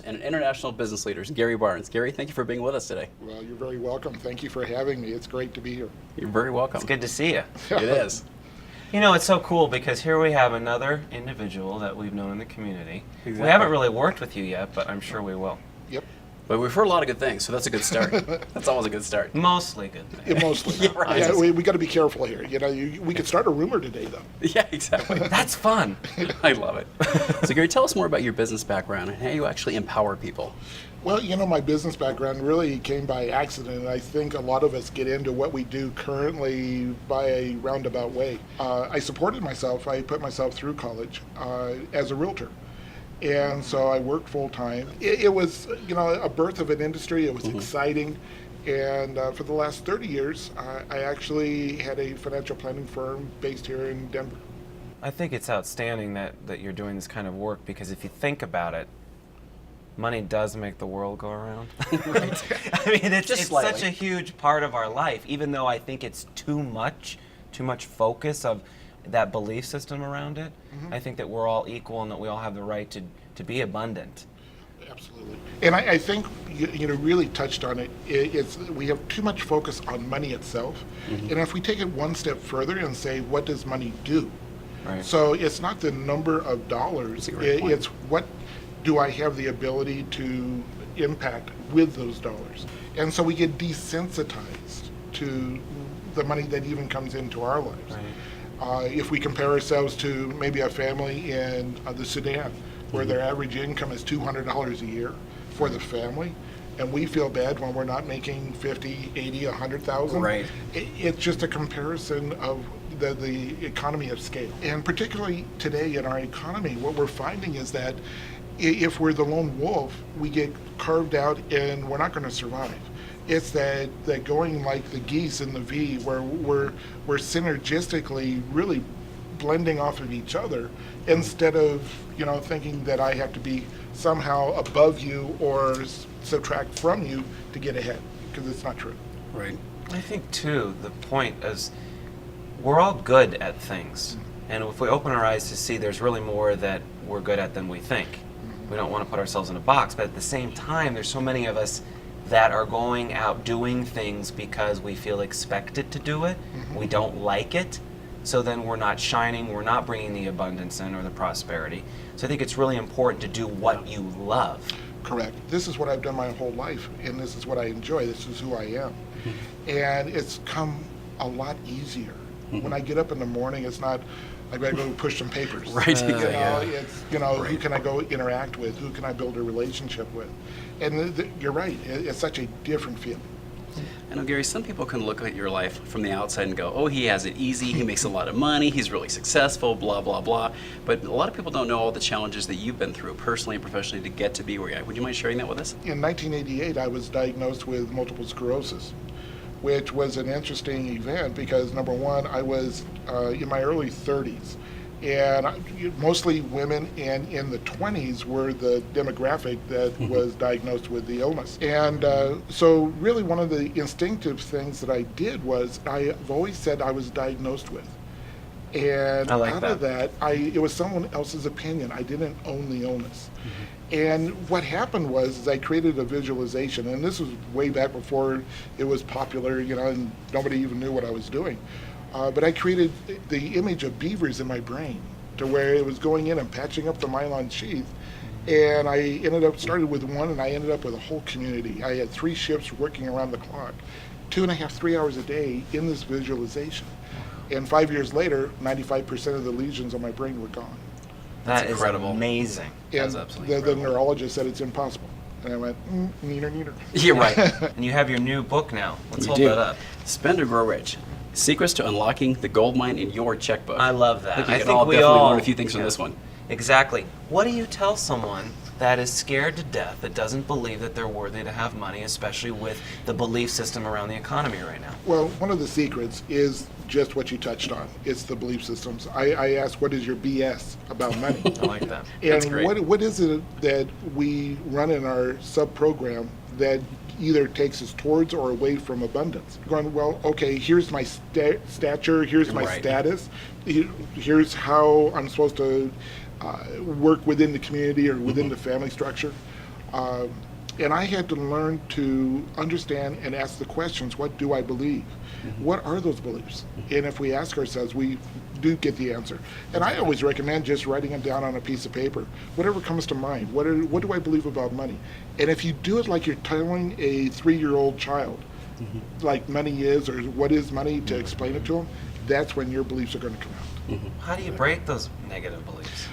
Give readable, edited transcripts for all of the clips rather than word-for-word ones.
and international business leaders, Gary Barnes. Gary, thank you for being with us today. Well, you're very welcome. Thank you for having me. It's great to be here. You're very welcome. It's good to see you. It is. You know, it's so cool because here we have another individual that we've known in the community. Exactly. We haven't really worked with you yet, but I'm sure we will. Yep. But we've heard a lot of good things, so that's a good start. That's always a good start. Mostly good things. Yeah, mostly. Yeah, right. Yeah, we got to be careful here. You know, we could start a rumor today, though. Yeah, exactly. That's fun. I love it. So Gary, tell us more about your business background and how you actually empower people. Well, you know, my business background really came by accident, and I think a lot of us get into what we do currently by a roundabout way. I supported myself. I put myself through college as a realtor. And so I worked full time. It was, you know, a birth of an industry. It was exciting. And for the last 30 years, I actually had a financial planning firm based here in Denver. I think it's outstanding that you're doing this kind of work because if you think about it, money does make the world go around. Right. I mean, it's slightly. such a huge part of our life, even though I think it's too much focus of that belief system around it. I think that we're all equal and that we all have the right to be abundant. Absolutely. And I think you know, really touched on it. It's we have too much focus on money itself. And if we take it one step further and say, what does money do? Right. So it's not the number of dollars. That's a great point. It's what do I have the ability to impact with those dollars? And so we get desensitized to the money that even comes into our lives. Right. If we compare ourselves to maybe a family in the Sudan, where their average income is $200 a year for the family, and we feel bad when we're not making 50, 80, 100,000. Right. It's just a comparison of the economy of scale. And particularly today in our economy, what we're finding is that if we're the lone wolf, we get carved out and we're not going to survive. It's that going like the geese in the V, where we're synergistically really blending off of each other instead of, you know, thinking that I have to be somehow above you or subtract from you to get ahead, because it's not true. Right. I think too, the point is we're all good at things. And if we open our eyes to see there's really more that we're good at than we think. We don't want to put ourselves in a box, but at the same time, there's so many of us that are going out doing things because we feel expected to do it. We don't like it. So then we're not shining, we're not bringing the abundance in or the prosperity. So I think it's really important to do what you love. Correct. This is what I've done my whole life, and this is what I enjoy. This is who I am. And it's come a lot easier. When I get up in the morning, it's not, I gotta go push some papers. Right. You know, Yeah. it's, you know, who can I go interact with? Who can I build a relationship with? And you're right, it's such a different feeling. I know, Gary, some people can look at your life from the outside and go, oh, he has it easy, he makes a lot of money, he's really successful, blah, blah, blah. But a lot of people don't know all the challenges that you've been through personally and professionally to get to be where you're at. Would you mind sharing that with us? In 1988, I was diagnosed with multiple sclerosis, which was an interesting event because, number one, I was in my early 30s. And mostly women and in the 20s were the demographic that was diagnosed with the illness. And so really one of the instinctive things that I did was I've always said I was diagnosed with. And I like out that. of that, it was someone else's opinion. I didn't own the illness. And what happened was I created a visualization, and this was way back before it was popular, you know, and nobody even knew what I was doing. But I created the image of beavers in my brain to where it was going in and patching up the myelin sheath. And I started with one, and I ended up with a whole community. I had 3 shifts working around the clock, 2.5, 3 hours a day in this visualization. And 5 years later, 95% of the lesions on my brain were gone. That is incredible. amazing. That's And absolutely the incredible. neurologist said it's impossible. And I went, neater, neater. You're right. And you have your new book now. Let's You hold do. that up. Spend or Grow Rich. Secrets to Unlocking the Gold Mine in Your Checkbook. I love that. I think we I can think all we definitely all learn a few things from yeah. this one. Exactly. What do you tell someone that is scared to death, that doesn't believe that they're worthy to have money, especially with the belief system around the economy right now? Well, one of the secrets is just what you touched on. It's the belief systems. I asked, what is your BS about money? I like that. That's And great. what is it that we run in our sub-program that either takes us towards or away from abundance? Going, well, okay, here's my stature, here's my Right. status, here's how I'm supposed to work within the community or within the family structure. Um, and I had to learn to understand and ask the questions, what do I believe? What are those beliefs? And if we ask ourselves, we do get the answer. And I always recommend just writing them down on a piece of paper, whatever comes to mind. What do I believe about money? And if you do it like you're telling a 3-year-old child, like money is, or what is money, to explain it to them, that's when your beliefs are going to come out. How do you break those negative beliefs?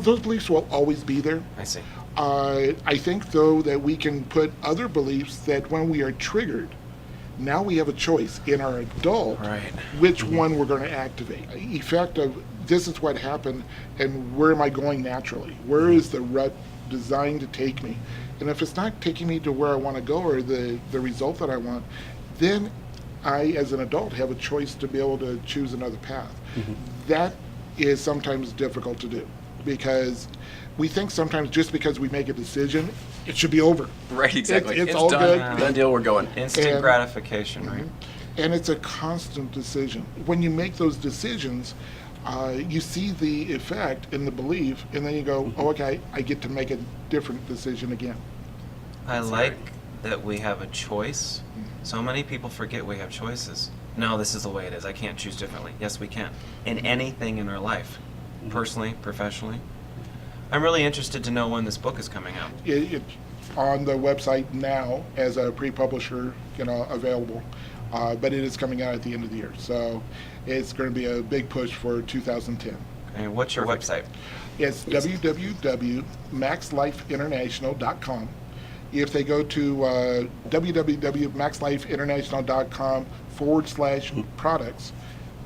Those beliefs will always be there. I see. I think, though, that we can put other beliefs that when we are triggered, now we have a choice in our adult Right. which one we're going to activate. Effect of this is what happened, and where am I going naturally? Where is the rut designed to take me? And if it's not taking me to where I want to go or the result that I want, then I, as an adult, have a choice to be able to choose another path. That is sometimes difficult to do because we think sometimes just because we make a decision, it should be over. Right, exactly. It's all done. good. Done deal, we're going. Instant And- gratification, right? And it's a constant decision. When you make those decisions, you see the effect in the belief, and then you go, oh, okay, I get to make a different decision again. I like that we have a choice. So many people forget we have choices. No, this is the way it is. I can't choose differently. Yes, we can. In anything in our life, personally, professionally. I'm really interested to know when this book is coming out. It's on the website now as a pre-publisher, available, but it is coming out at the end of the year. So it's going to be a big push for 2010. And what's your website? It's www.maxlifeinternational.com. If they go to www.maxlifeinternational.com/products,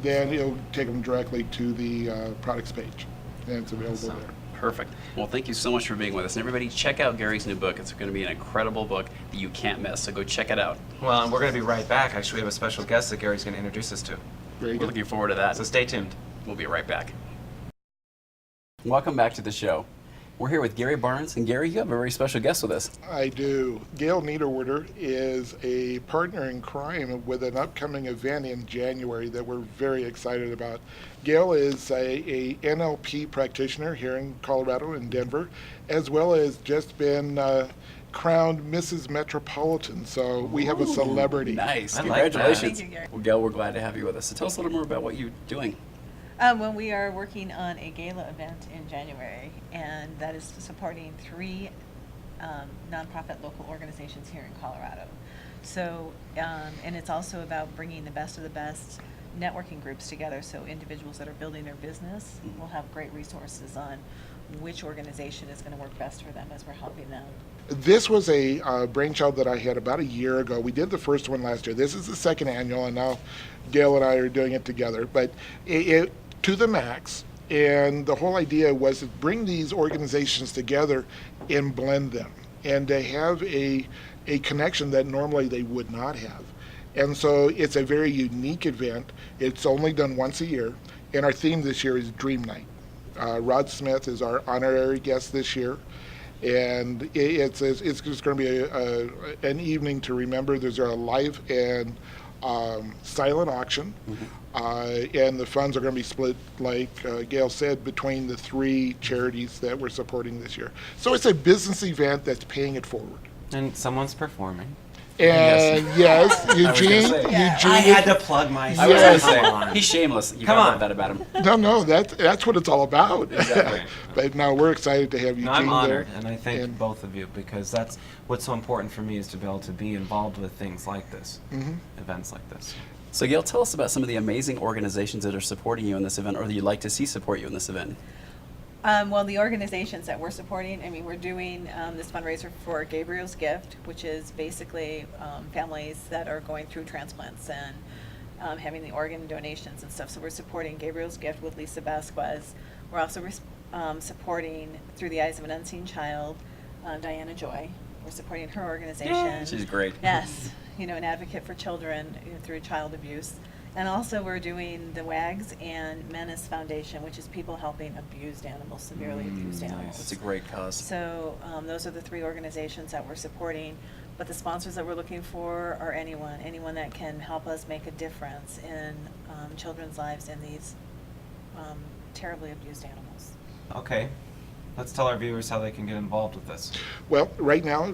then it'll take them directly to the products page, and it's available Awesome. there. Perfect. Well, thank you so much for being with us. And everybody, check out Gary's new book. It's going to be an incredible book that you can't miss. So go check it out. Well, and we're going to be right back. Actually, we have a special guest that Gary's going to introduce us to. Very We're good. looking forward to that. So stay tuned. We'll be right back. Welcome back to the show. We're here with Gary Barnes. And Gary, you have a very special guest with us. I do. Gail Niederwerder is a partner in crime with an upcoming event in January that we're very excited about. Gail is a NLP practitioner here in Colorado, in Denver, as well as just been crowned Mrs. Metropolitan. So we have a celebrity. Nice. I like that. Congratulations. Thank you, Gary. Well, Gail, we're glad to have you with us. So tell us a little more about what you're doing. Well, we are working on a gala event in January, and that is supporting 3 nonprofit local organizations here in Colorado. So, and it's also about bringing the best of the best networking groups together, so individuals that are building their business will have great resources on which organization is going to work best for them as we're helping them. This was a brainchild that I had about a year ago. We did the first one last year. This is the second annual, and now Gail and I are doing it together. But it to the max, and the whole idea was to bring these organizations together and blend them, and to have a connection that normally they would not have. And so it's a very unique event. It's only done once a year, and our theme this year is Dream Night. Rod Smith is our honorary guest this year, and it's just going to be an evening to remember. There's a live and silent auction, and the funds are going to be split, like Gail said, between the 3 charities that we're supporting this year. So it's a business event that's paying it forward. And someone's performing. And yes, Eugene, say. Eugene. I had to plug myself. I was Yes. going to Come on. say, he's shameless. You Come gotta on. love that about him. No, that's what it's all about. Exactly. But no, we're excited to have Eugene No, I'm honored, there. and I thank And- both of you because that's what's so important for me is to be able to be involved with things like this, events like this. So Gail, tell us about some of the amazing organizations that are supporting you in this event or that you'd like to see support you in this event. Well, the organizations that we're supporting, we're doing this fundraiser for Gabriel's Gift, which is basically families that are going through transplants and having the organ donations and stuff. So we're supporting Gabriel's Gift with Lisa Vasquez. We're also supporting Through the Eyes of an Unseen Child, Diana Joy. We're supporting her organization. She's great. Yes, an advocate for children through child abuse. And also we're doing the WAGS and Menace Foundation, which is people helping abused animals, severely abused animals. That's a great cause. So those are the 3 organizations that we're supporting. But the sponsors that we're looking for are anyone that can help us make a difference in children's lives in these terribly abused animals. Okay, Let's tell our viewers how they can get involved with this. Well, right now,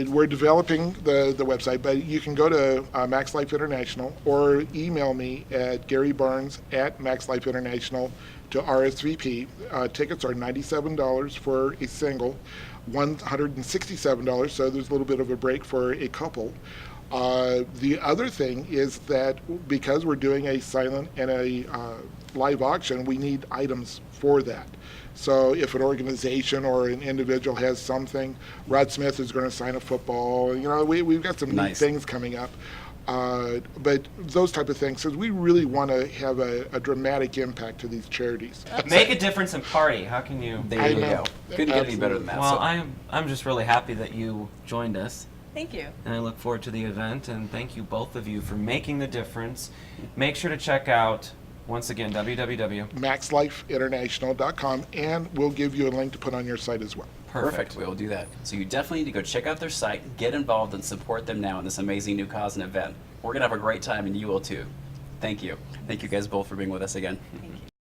we're developing the website, but you can go to Max Life International or email me at GaryBarnes@Max Life International to RSVP. Tickets are $97 for a single, $167, so there's a little bit of a break for a couple. The other thing is that because we're doing a silent and a live auction, we need items for that. So if an organization or an individual has something, Rod Smith is going to sign a football. You know, we've got some neat Nice. things coming up. But those type of things, because we really want to have a dramatic impact to these charities. Make a difference and party. How can you? There I you know. go. Couldn't get any better than that. Well, So- I'm just really happy that you joined us. Thank you. And I look forward to the event, and thank you both of you for making the difference. Make sure to check out, once again, www. MaxLifeInternational.com, and we'll give you a link to put on your site as well. Perfect. We will do that. So you definitely need to go check out their site, get involved, and support them now in this amazing new cause and event. We're going to have a great time, and you will too. Thank you. Thank you guys both for being with us again. Thank you.